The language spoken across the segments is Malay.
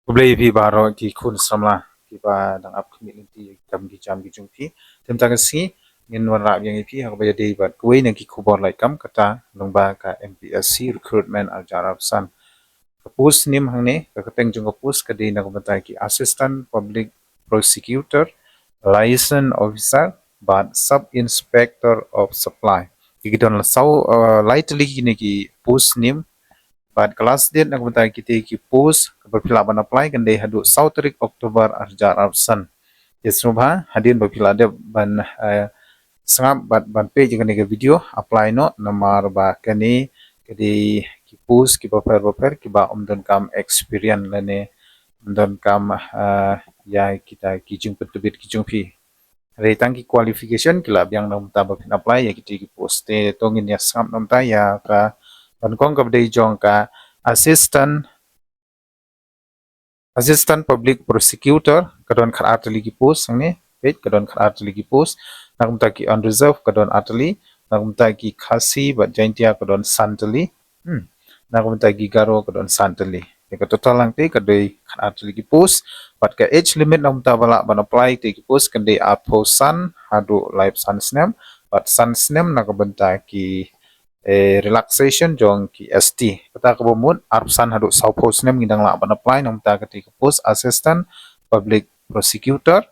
Kublai pi baro ki kun samla ki ba dang ap kmi linti kam ki jam ki jung pi tem ta si ngin wan rap yang pi ha ba dei bat kuai nang ki khubor lai kam kata long ba ka MPSC recruitment al jarab san kapus nim hang ne ka kateng jung kapus ka dei na ko batai ki assistant public prosecutor license officer but sub inspector of supply ki don la sau lightly ki pus nim But kelas dia nak bentai kita ki post berpila ban apply kan dei hadu sau tarik Oktober arjar arsan. Yesrubha hadin berpila dia ban sangap ban page kan ke video apply no namar ba kani kedi ki post ki baper ki ba umdan kam experience lane umdan kam ya kita kijung petubit kijung pi. Retang ki qualification kila yang nam ta apply ya kita ki post te tongin ya sangap nam ta ya ka ban kong ka dei jong ka assistant public prosecutor kadon khat atli ki post sangne page kadon khat atli ki post nakum ta ki unreserved kadon atli nakum ta ki khasi ba jaintia kadon santali nakum ta ki garo kadon santali ka total lang te kadoi khat atli ki post but ka age limit nakum ta bala ban apply te ki post kan dei apo san hadu live san snem but san snem nakabanta ki relaxation jong ki ST kata ko bumut arsan hadu sau post nem ngidang la ban apply nang ta kati ko post assistant public prosecutor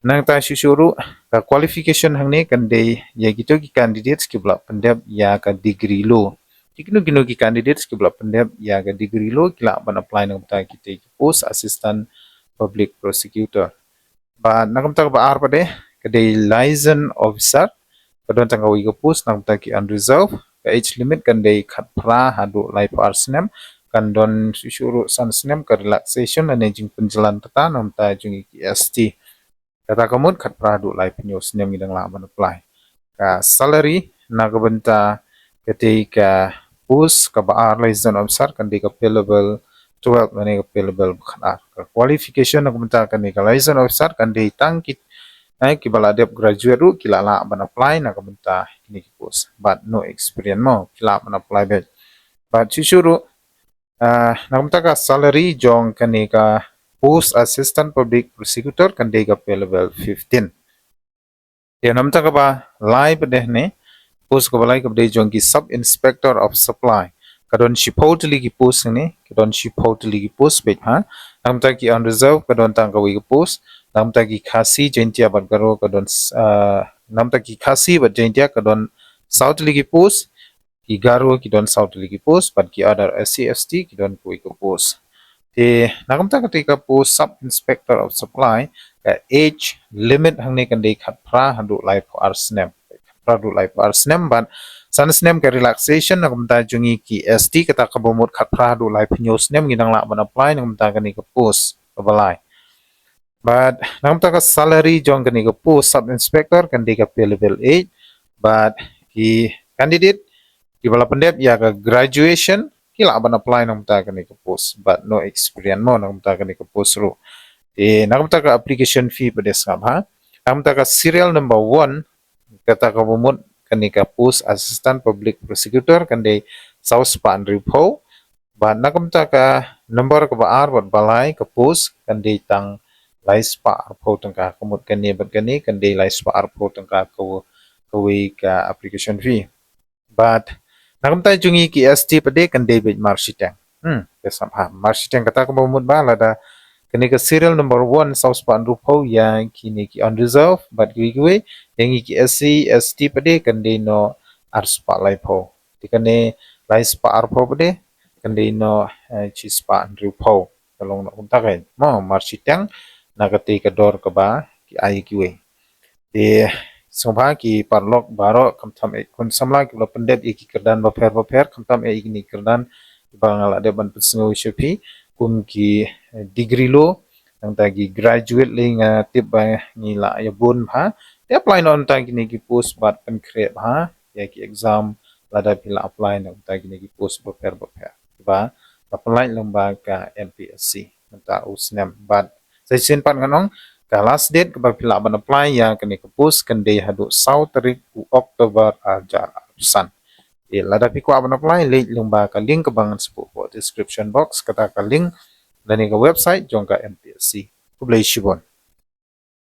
nang ta shuru ka qualification hang ne kan de ya gitu ki candidates ki bla pendep ya ka degree lo kinu kinu ki candidates ki bla pendep ya ka degree lo kila ban apply nang ta kiti ki post assistant public prosecutor ba nang ta ba ar pa de ka de license officer kadon tangga wi post nang taki unreserved ka age limit kan dei khat pra hadu life arsnem kan don susuru san snem ka relaxation ane jing penjalan tata nam ta jing ki ST kata kamut khat pra hadu life news nem ngidang la ban apply ka salary na ka benta ketika post ka ba license officer kan dei ka pay level 12 ane ka pay level khana ka qualification na ka benta kan dei ka license officer kan dei tangkit kibala dep graduate ru kila la ban apply na kabenta kini ki post but no experience mo kila ban apply bet but chishuru na kabenta ka salary jong kani ka post assistant public prosecutor kan de ka pay level 15 ya namta ka ba live deh ne post ka balai ka de jong ki sub inspector of supply kadon shipotli ki post ne kadon shipotli ki post bet ha namta ki unreserved kadon tang ka wi ki post namta ki khasi jentia bat garo kadon namta ki khasi bat jentia kadon south ligi post ki garo ki don south ligi post but ki other SC/ST ki don kui ko post te nakamta ketika post sub inspector of supply ka age limit hangne kan dei khat pra handu life arsnem pra du life arsnem ban sansnem ka relaxation nakamta jungi ki ST kata ka bomot khat pra du life news nem ngidang la ban apply nakamta kani ka post balai But nakamta ka salary jong kani ka post sub inspector kan di ka pay level 8 but ki candidate ki bala pendep ya ka graduation kila ban apply nakamta kani ka post but no experience mo nakamta kani ka post ro nakamta ka application fee pada sab ha nakamta ka serial number 1 kata ka bumut kani ka post assistant public prosecutor kan di South Pan Repo but nakamta ka number ka ba ar balai ka post kan di tang lais pa arpo tangka kumut kani bat kani kan de lais pa arpo tangka ko kawi ka application fee but nakamta jungi ki ST pade kan de bit marshitang kesam ha marshitang kata ko mumut ba lada kani ka serial number 1 south pa rupo yang kini ki unreserved but giwe yang ki SC ST pade kan de no ars pa laipo dikane lais pa arpo pade kan de no chis pa rupo kalong na kunta kan mo marshitang nakati ka dor ka ba ki ai ki we sobha ki parlok baro kamtam kun samla ki lo pendet ki kerdan baper kamtam ni kerdan bangala de ban pusngo shepi kum ki degree lo ang tagi graduate ling tip ba ni la ya bun ha de apply non tagi ni ki post bat pen create ha ya ki exam lada pila apply nang tagi ni ki post baper ba apply lomba ka MPSC nta usnem bat saya simpan kanong ka last date ka pila ban apply ya kani ka post kan day hadu sau tarik Oktober aja san lada pi ko ban apply late lumba ka link ka bangan sa po description box kata ka link dan ke website jongka MPSC. Kublai Shibon.